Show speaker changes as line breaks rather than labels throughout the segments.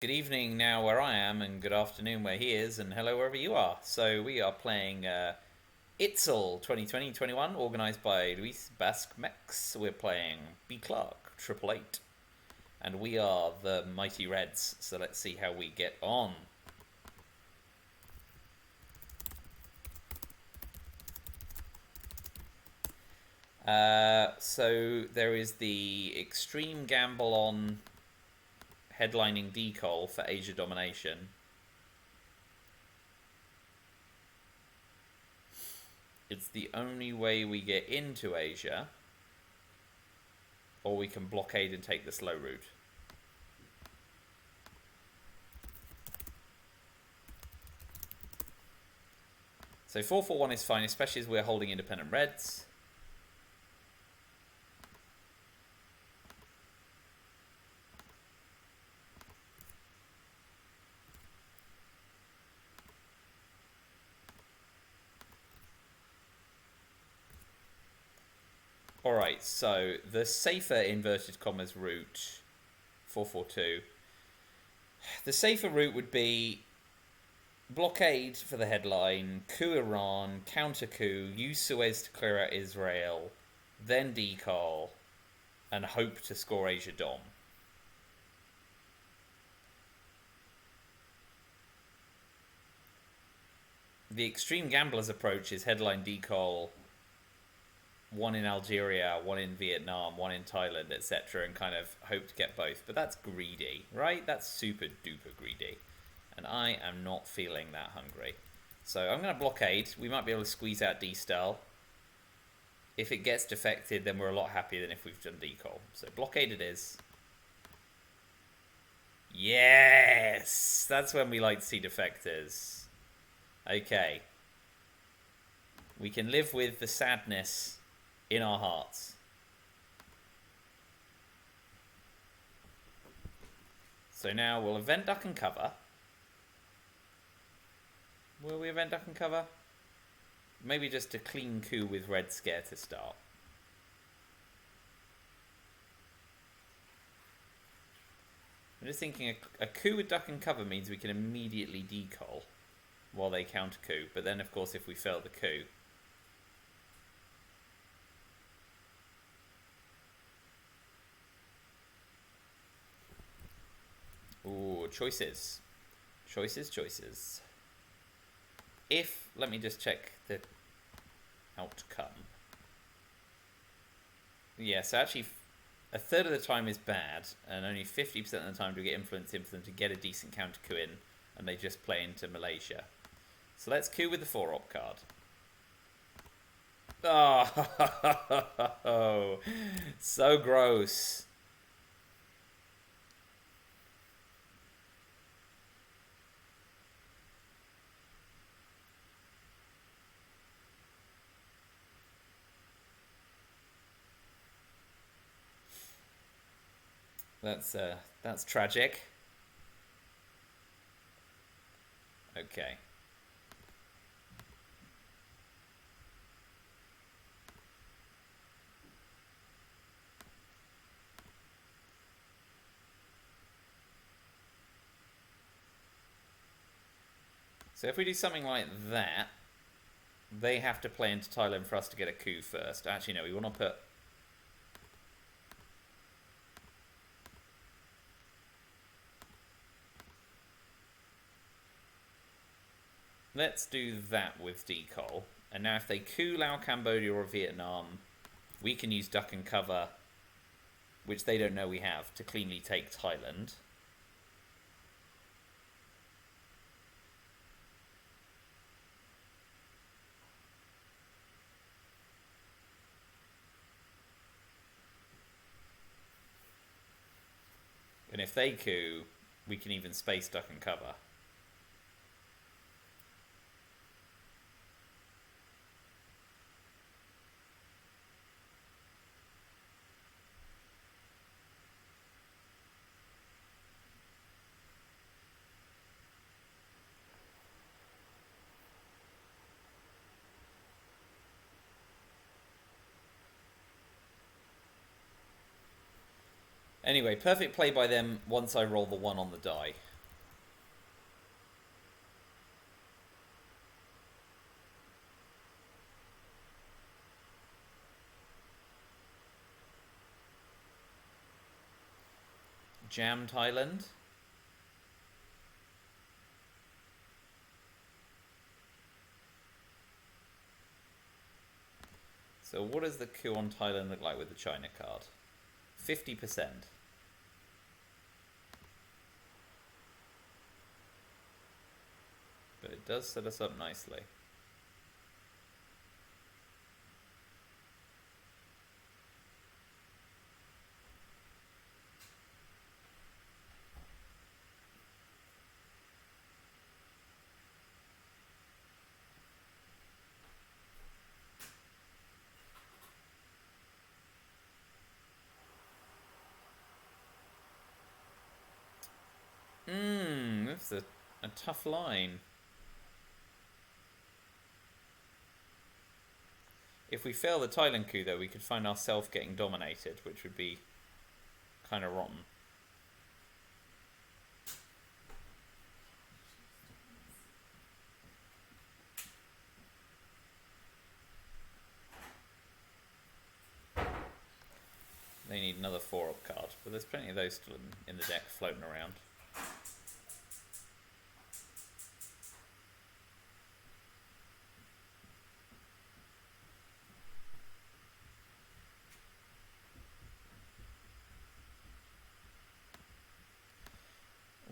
Good evening now where I am, and good afternoon where he is, and hello wherever you are. So we are playing ITSL 2020-21, organised by Luis Basque Mex. We're playing bclark888, and we are the Mighty Reds, so let's see how we get on. So there is the extreme gamble on headlining Decol for Asia domination. It's the only way we get into Asia, or we can blockade and take the slow route. So 441 is fine, especially as we're holding independent reds. Alright, so the safer inverted commas route, 442. The safer route would be blockade for the headline, coup Iran, counter coup, use Suez to clear out Israel, then decol, and hope to score Asia Dom. The extreme gambler's approach is headline decol, one in Algeria, one in Vietnam, one in Thailand, etc., and kind of hope to get both. But that's greedy, right? That's super duper greedy. And I am not feeling that hungry. So I'm going to blockade. We might be able to squeeze out D-Style. If it gets defected, then we're a lot happier than if we've done decol. So blockade it is. Yes! That's when we like to see defectors. Okay. We can live with the sadness in our hearts. So now we'll event duck and cover. Will we event duck and cover? Maybe just a clean coup with red scare to start. I'm just thinking a coup with duck and cover means we can immediately decol while they counter coup. But then, of course, if we fail the coup, ooh, choices. Choices. If, let me just check the outcome. Yeah, so actually a third of the time is bad, and only 50% of the time do we get influence into them to get a decent counter coup in, and they just play into Malaysia. So let's coup with the 4-op card. Oh, so gross. That's tragic. Okay. So if we do something like that, they have to play into Thailand for us to get a coup first. Actually, no, we want to put... Let's do that with decol. And now if they coup Laos, Cambodia or Vietnam, we can use duck and cover, which they don't know we have, to cleanly take Thailand. And if they coup, we can even space duck and cover. Anyway, perfect play by them once I roll the 1 on the die. jam Thailand. So what does the coup on Thailand look like with the China card? 50%. But it does set us up nicely. That's a tough line. If we fail the Thailand coup, though, we could find ourselves getting dominated, which would be kind of rotten. They need another 4-up card, but there's plenty of those still in the deck floating around.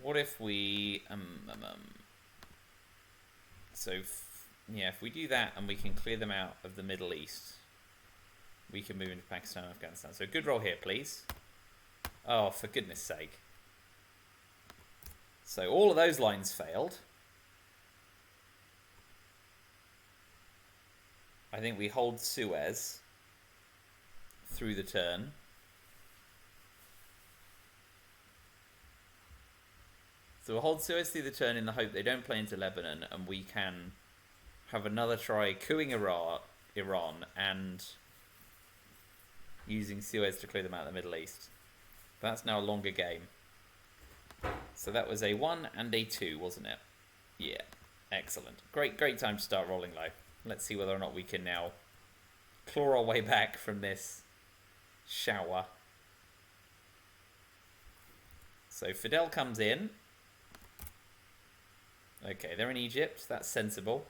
What if we if we do that and we can clear them out of the Middle East, we can move into Pakistan and Afghanistan. So good roll here, please. Oh, for goodness sake. So all of those lines failed. I think we hold Suez through the turn. So we'll hold Suez through the turn in the hope they don't play into Lebanon, and we can have another try coupping Iran and using Suez to clear them out of the Middle East. That's now a longer game. So that was a 1 and a 2, wasn't it? Yeah, excellent. Great time to start rolling low. Let's see whether or not we can now claw our way back from this shower. So Fidel comes in. Okay, they're in Egypt. That's sensible.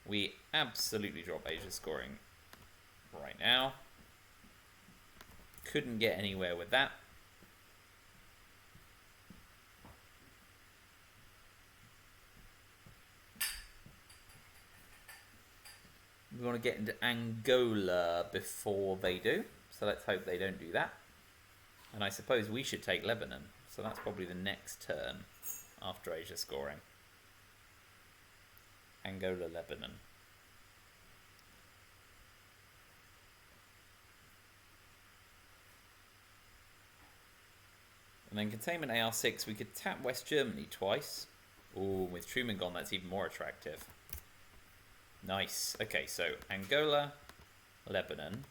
We absolutely drop Asia scoring right now. Couldn't get anywhere with that. We want to get into Angola before they do. So let's hope they don't do that. And I suppose we should take Lebanon. So that's probably the next turn after Asia scoring. Angola, Lebanon. And then containment AR6, we could tap West Germany twice. Ooh, with Truman gone, that's even more attractive. Nice. Okay, so Angola, Lebanon.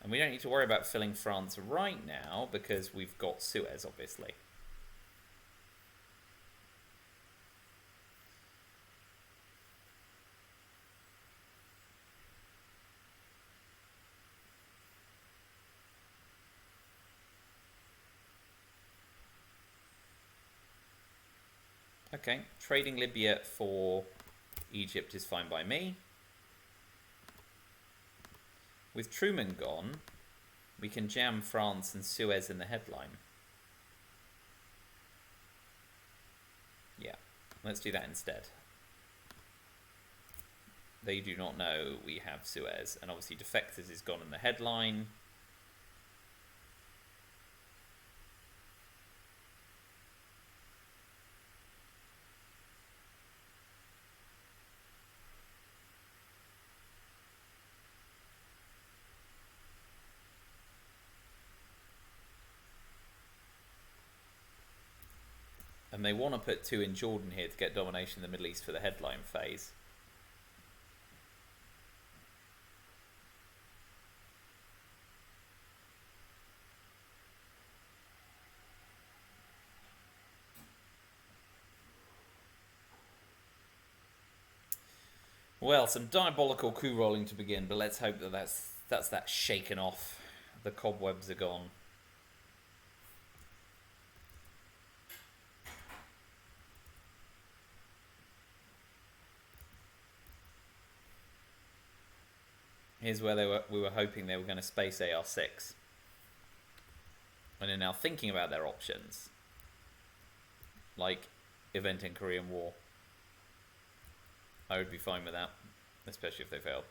And we don't need to worry about filling France right now because we've got Suez, obviously. Okay, trading Libya for Egypt is fine by me. With Truman gone, we can jam France and Suez in the headline. Yeah, let's do that instead. They do not know we have Suez, and obviously Defectors is gone in the headline. And they want to put 2 in Jordan here to get domination in the Middle East for the headline phase. Well, some diabolical coup rolling to begin, but let's hope that that's That's that shaken off. The cobwebs are gone. Here's where we were hoping they were going to space AR6. And are now thinking about their options. Like event in Korean War. I would be fine with that. Especially if they failed.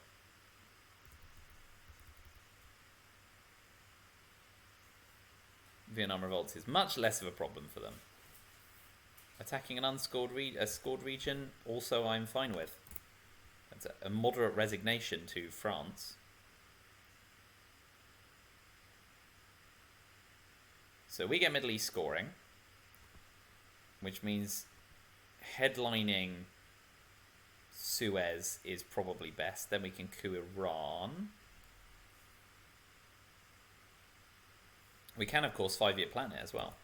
Vietnam revolts is much less of a problem for them. Attacking an unscored scored region, also I'm fine with. That's a moderate resignation to France. So we get Middle East scoring, which means headlining Suez is probably best. Then we can coup Iran. We can, of course, 5-year plan it as well,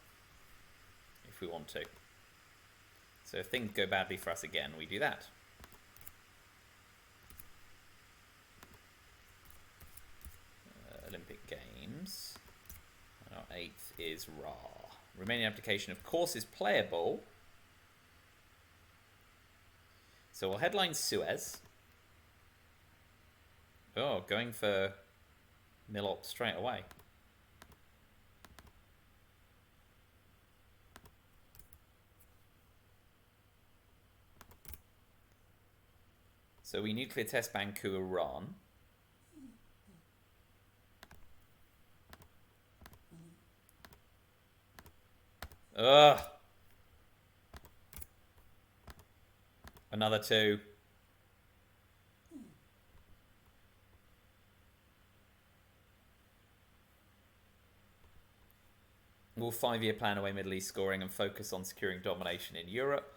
if we want to. So if things go badly for us again, we do that. Olympic Games. And our 8th is Ra. Remaining application, of course, is playable. So we'll headline Suez. Oh, going for Milop straight away. So we nuclear test ban coup Iran. Ugh. Another 2. We'll 5-year plan away Middle East scoring and focus on securing domination in Europe.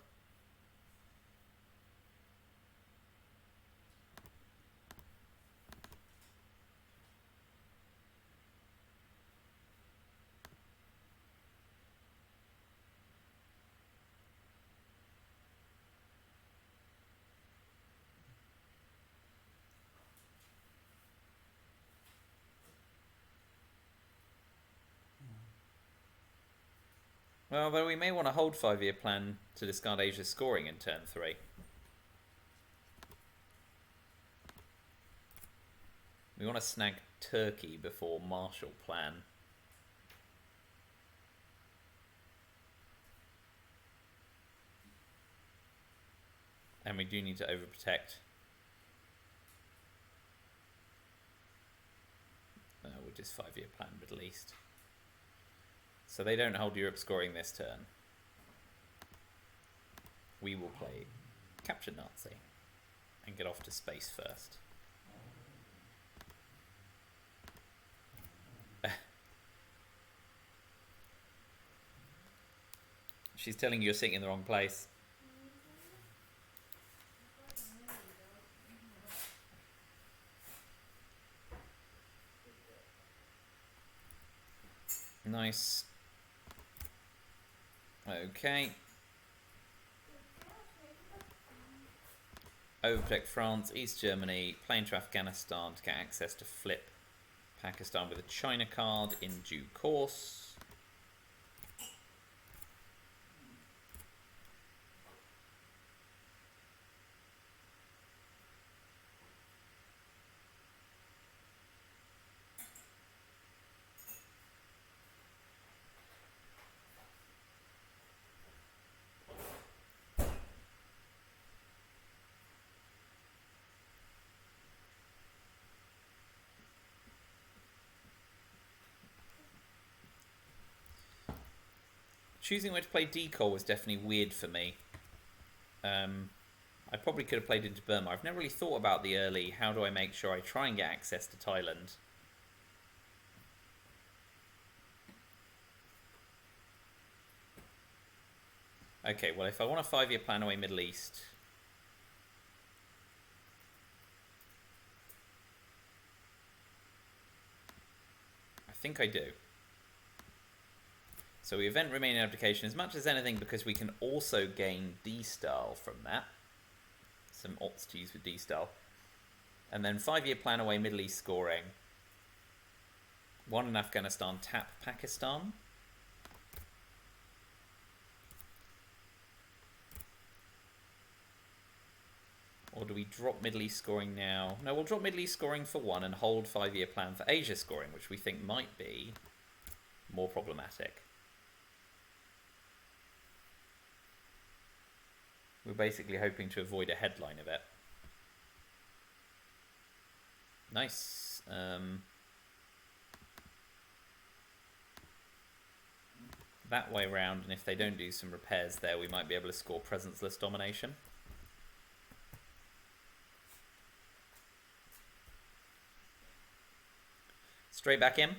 Well, but we may want to hold 5-year plan to discard Asia's scoring in turn 3. We want to snag Turkey before Marshall Plan. And we do need to overprotect. We'll just 5-year plan Middle East. So they don't hold Europe scoring this turn. We will play Capture Nazi and get off to space first. She's telling you you're sitting in the wrong place. Nice. Okay. Overprotect France, East Germany, plane to Afghanistan to get access to flip Pakistan with a China card in due course. Choosing where to play Decol was definitely weird for me. I probably could have played into Burma. I've never really thought about the early, how do I make sure I try and get access to Thailand. Okay, well if I want a 5-year plan away Middle East... I think I do. So we event remaining application as much as anything because we can also gain D-style from that. Some ops to use with D-style. And then 5-year plan away Middle East scoring. One in Afghanistan, tap Pakistan. Or do we drop Middle East scoring now? No, we'll drop Middle East scoring for 1 and hold 5-year plan for Asia scoring, which we think might be more problematic. We're basically hoping to avoid a headline of it. Nice. That way round, and if they don't do some repairs there, we might be able to score presence-less domination. Straight back in.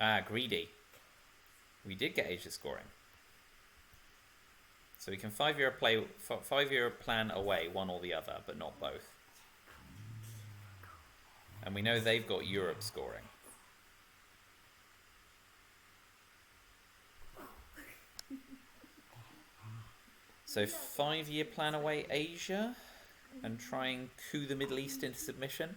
Ah, greedy. We did get Asia scoring. So we can 5-year plan away one or the other, but not both. And we know they've got Europe scoring. So 5-year plan away Asia and try and coup the Middle East into submission.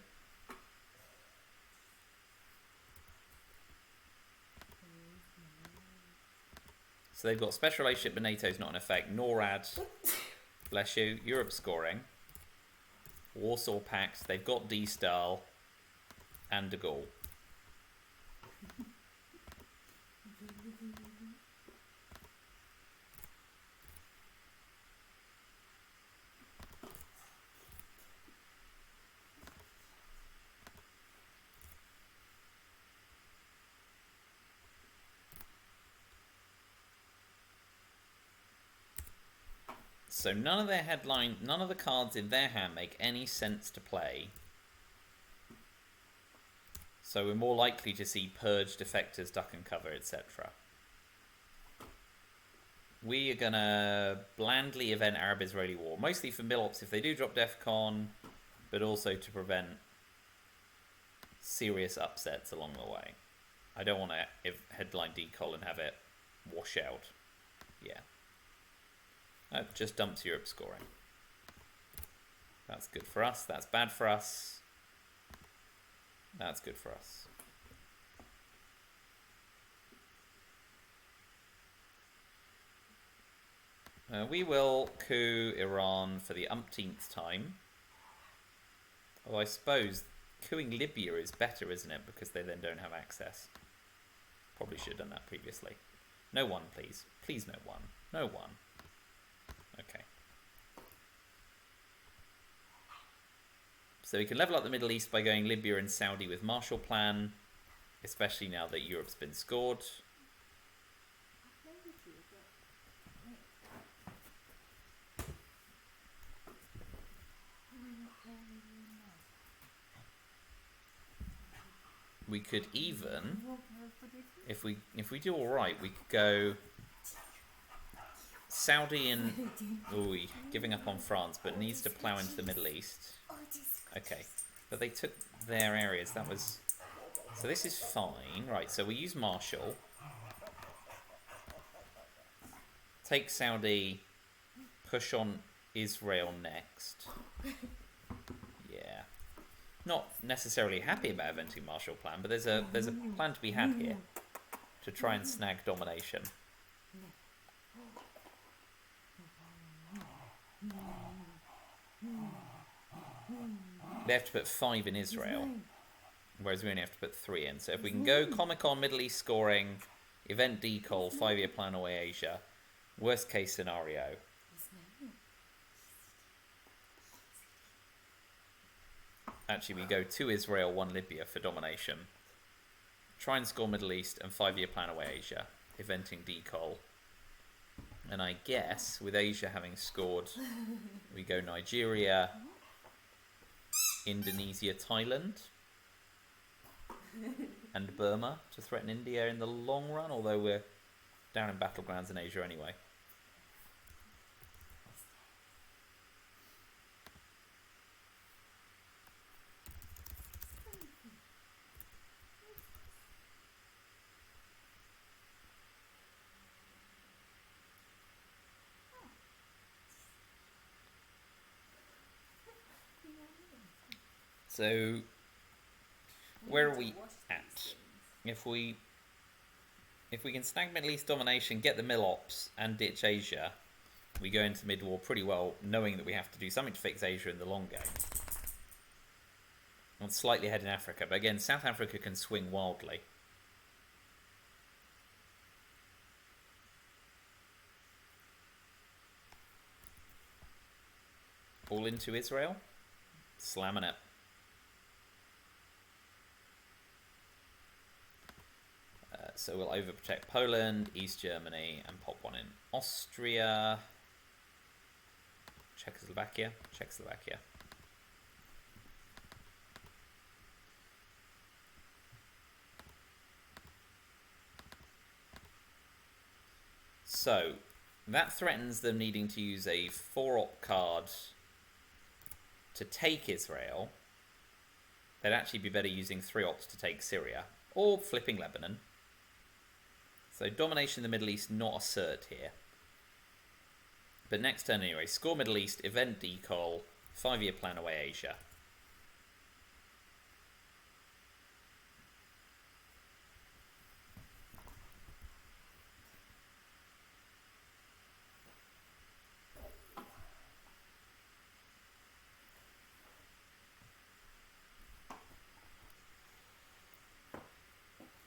So they've got special relationship, but NATO's not in effect. NORAD, bless you, Europe scoring. Warsaw Pact, they've got D-Style and Decol. So none of the cards in their hand make any sense to play. So we're more likely to see purge, defectors, duck and cover, etc. We are gonna blandly event Arab-Israeli war, mostly for Milops if they do drop DEFCON, but also to prevent serious upsets along the way. I don't want to headline Decol and have it wash out. Yeah. That just dumps Europe scoring. That's good for us. That's bad for us. That's good for us. We will coup Iran for the umpteenth time. Oh, I suppose cooing Libya is better, isn't it? Because they then don't have access. Probably should have done that previously. No one, please. Please, no one. No one. Okay. So we can level up the Middle East by going Libya and Saudi with Marshall Plan, especially now that Europe's been scored. We could even, if we do all right, we could go Saudi and giving up on France, but needs to plow into the Middle East. Okay, but they took their areas. That was so. This is fine, right? So we use Marshall, take Saudi, push on Israel next. Yeah, not necessarily happy about eventing Marshall Plan, but there's a plan to be had here to try and snag domination. They have to put 5 in Israel, whereas we only have to put 3 in. So if we can go Comic-Con, Middle East scoring, event Decol, 5-year plan away Asia, worst case scenario. Actually, we go 2 Israel, 1 Libya for domination. Try and score Middle East and 5-year plan away Asia, eventing Decol. And I guess, with Asia having scored, we go Nigeria, Indonesia, Thailand, and Burma to threaten India in the long run, although we're down in battlegrounds in Asia anyway. So Where are we at? If we can snag Middle East domination, get the Mill Ops, and ditch Asia, we go into mid-war pretty well, knowing that we have to do something to fix Asia in the long game. I'm slightly ahead in Africa, but again, South Africa can swing wildly. All into Israel. Slamming it. So we'll overprotect Poland, East Germany, and pop one in Austria. Czechoslovakia. So that threatens them needing to use a 4-op card to take Israel. They'd actually be better using 3 ops to take Syria, or flipping Lebanon. So domination in the Middle East, not assert here. But next turn anyway, score Middle East, event Decol, 5-year plan away Asia.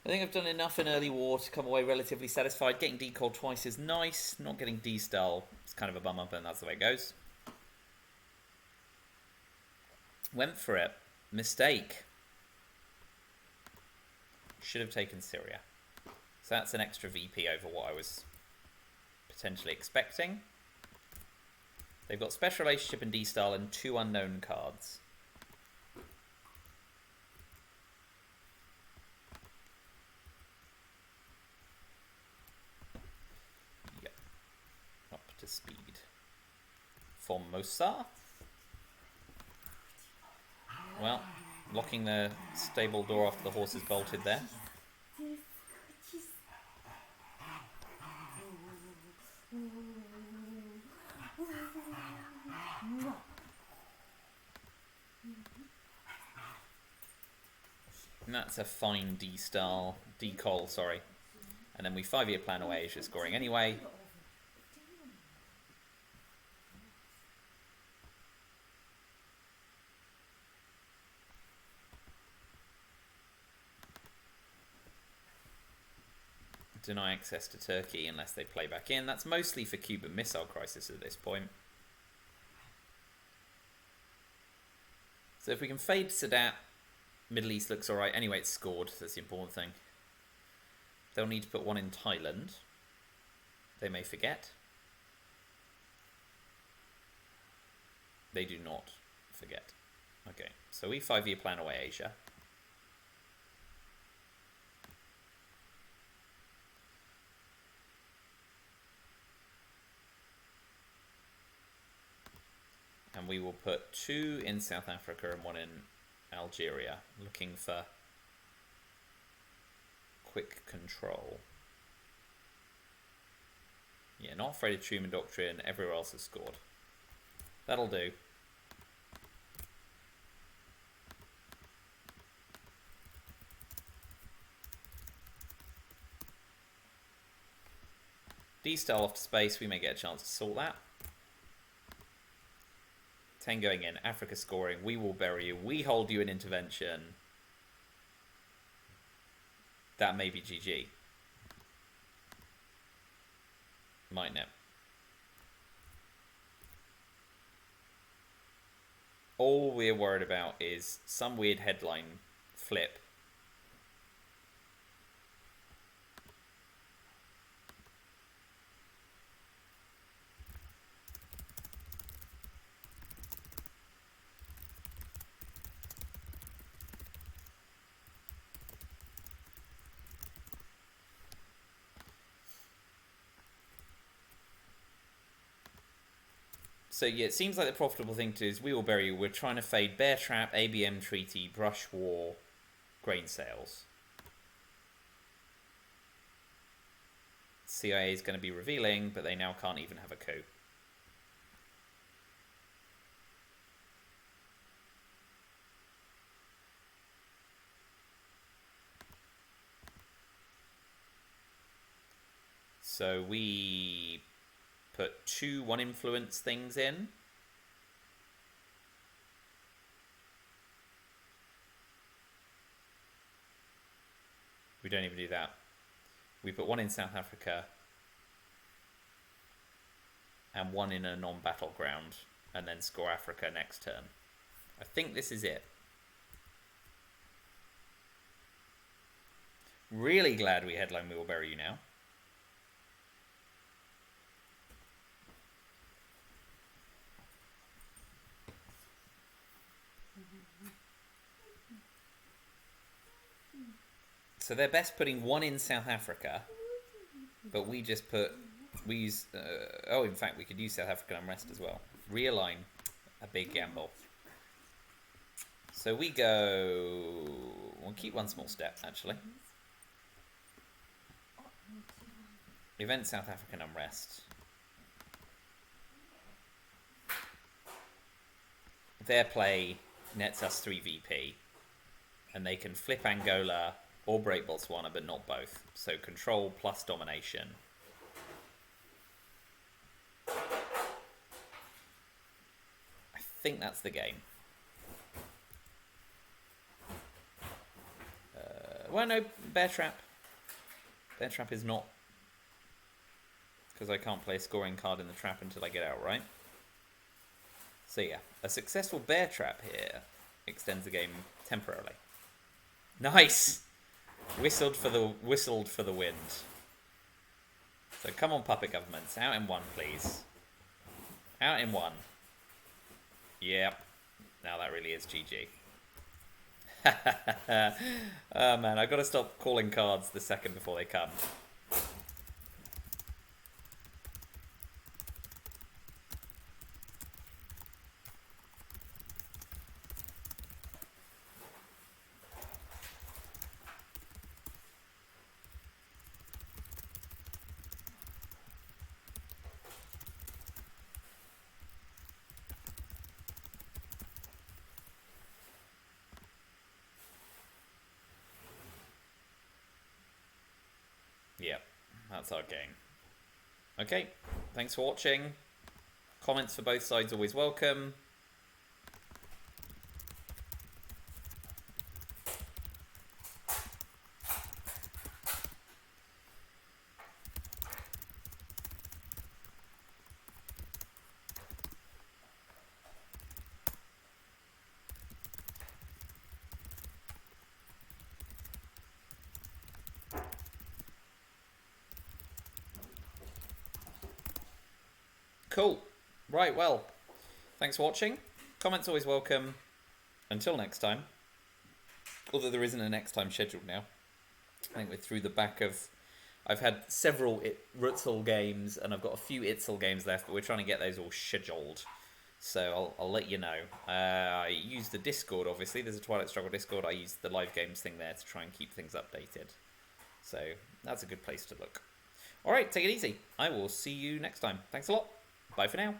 I think I've done enough in early war to come away relatively satisfied. Getting Decol twice is nice. Not getting D-style is kind of a bum up, and that's the way it goes. Went for it. Mistake. Should have taken Syria. So that's an extra VP over what I was potentially expecting. They've got Special Relationship and D-style and 2 unknown cards. Speed. Formosa. Well, locking the stable door after the horse is bolted there. And that's a fine D-style. Decol, sorry. And then we 5-year plan away Asia scoring anyway. Deny access to Turkey unless they play back in. That's mostly for Cuban Missile Crisis at this point. So if we can fade Sadat, Middle East looks alright. Anyway, it's scored. That's the important thing. They'll need to put one in Thailand. They may forget. They do not forget. Okay, so we 5-year plan away Asia. And we will put 2 in South Africa and 1 in Algeria, looking for quick control. Yeah, not afraid of Truman Doctrine, everywhere else has scored. That'll do. D-style off to space, we may get a chance to sort that. 10 going in, Africa scoring, we will bury you, we hold you in intervention. That may be GG. Mightn't it? All we're worried about is some weird headline flip. So yeah, it seems like the profitable thing to do is we will bury you. We're trying to fade Bear Trap, ABM Treaty, Brush War, grain sales. CIA is going to be revealing, but they now can't even have a coup. So we put 2 1 influence things in. We don't even do that. We put 1 in South Africa and 1 in a non-battleground, and then score Africa next turn. I think this is it. Really glad we headline We Will Bury You Now. So they're best putting 1 in South Africa, but we just put, we use, oh, in fact, we could use South African unrest as well. Realign, a big gamble. So we go, we'll keep 1 small step, actually. Event South African unrest. Their play nets us 3 VP, and they can flip Angola or break Botswana, but not both. So control plus domination. I think that's the game. Well, no, Bear Trap. Bear Trap is not, because I can't play a scoring card in the trap until I get out, right? So yeah, a successful Bear Trap here extends the game temporarily. Nice! Whistled for the wind. So come on, puppet governments, out in 1, please. Out in 1. Yep. Now that really is GG. Oh man, I've got to stop calling cards the second before they come. Yep, that's our game. Okay, thanks for watching. Comments for both sides always welcome. Cool. Right, well, thanks for watching. Comments always welcome. Until next time. Although there isn't a next time scheduled now. I think we're through the back of... I've had several ITSL games, and I've got a few ITSL games left, but we're trying to get those all scheduled. So I'll let you know. I use the Discord, obviously. There's a Twilight Struggle Discord. I use the live games thing there to try and keep things updated. So that's a good place to look. Alright, take it easy. I will see you next time. Thanks a lot. Bye for now.